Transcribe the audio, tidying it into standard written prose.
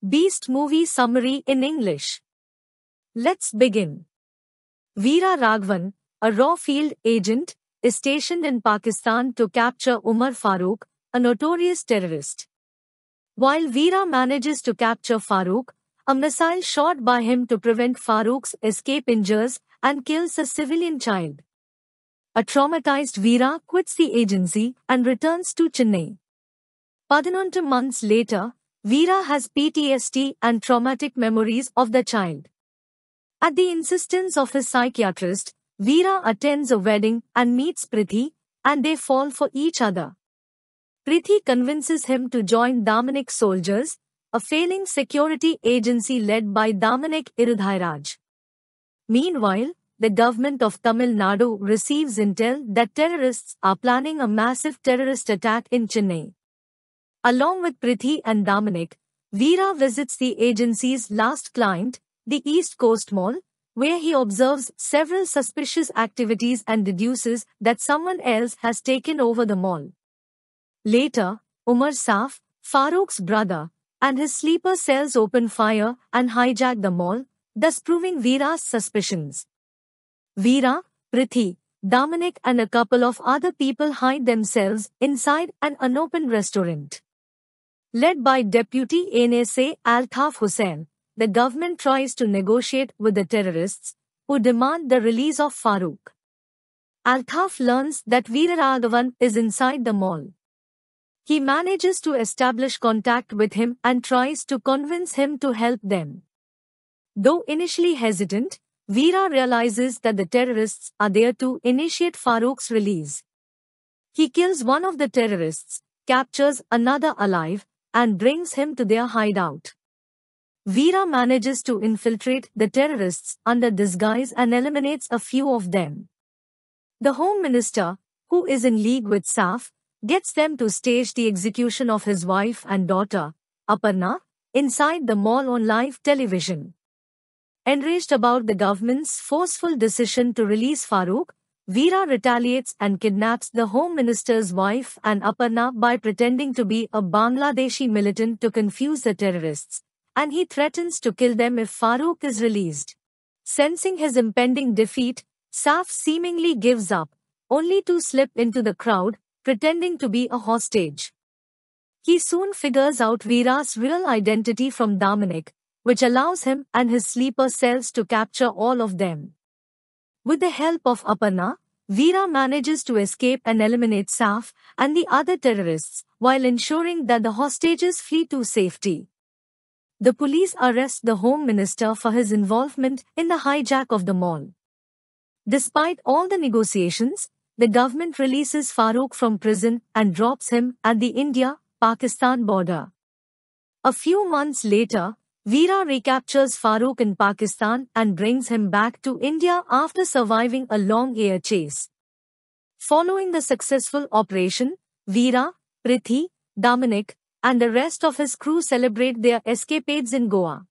Beast movie summary in English. Let's begin. Veera Raghavan, a raw field agent, is stationed in Pakistan to capture Umar Farooq, a notorious terrorist. While Veera manages to capture Farooq, a missile shot by him to prevent Farooq's escape injures and kills a civilian child. A traumatized Veera quits the agency and returns to Chennai. 11 months later, Veera has PTSD and traumatic memories of the child. At the insistence of his psychiatrist, Veera attends a wedding and meets Prithi, and they fall for each other. Prithi convinces him to join Damanik Soldiers, a failing security agency led by Damanik Irudhairaj. Meanwhile, the government of Tamil Nadu receives intel that terrorists are planning a massive terrorist attack in Chennai. Along with Prithi and Damanik, Veera visits the agency's last client, the East Coast Mall, where he observes several suspicious activities and deduces that someone else has taken over the mall. Later, Umar Saif, Farooq's brother, and his sleeper cells open fire and hijack the mall, thus proving Veera's suspicions. Veera, Prithi, Damanik and a couple of other people hide themselves inside an unopened restaurant. Led by Deputy NSA Altaf Hussain, the government tries to negotiate with the terrorists, who demand the release of Farooq. Altaf learns that Veera Raghavan is inside the mall. He manages to establish contact with him and tries to convince him to help them. Though initially hesitant, Veera realizes that the terrorists are there to initiate Farooq's release. He kills one of the terrorists, captures another alive, and brings him to their hideout. Veera manages to infiltrate the terrorists under disguise and eliminates a few of them. The Home Minister, who is in league with Saif, gets them to stage the execution of his wife and daughter, Aparna, inside the mall on live television. Enraged about the government's forceful decision to release Farooq, Veera retaliates and kidnaps the Home Minister's wife and Aparna by pretending to be a Bangladeshi militant to confuse the terrorists, and he threatens to kill them if Farooq is released. Sensing his impending defeat, Saif seemingly gives up, only to slip into the crowd, pretending to be a hostage. He soon figures out Veera's real identity from Damanik, which allows him and his sleeper cells to capture all of them. With the help of Aparna, Veera manages to escape and eliminate Saif and the other terrorists, while ensuring that the hostages flee to safety. The police arrest the Home Minister for his involvement in the hijack of the mall. Despite all the negotiations, the government releases Farooq from prison and drops him at the India-Pakistan border. A few months later, Veera recaptures Farooq in Pakistan and brings him back to India after surviving a long air chase. Following the successful operation, Veera, Prithi, Damanik, and the rest of his crew celebrate their escapades in Goa.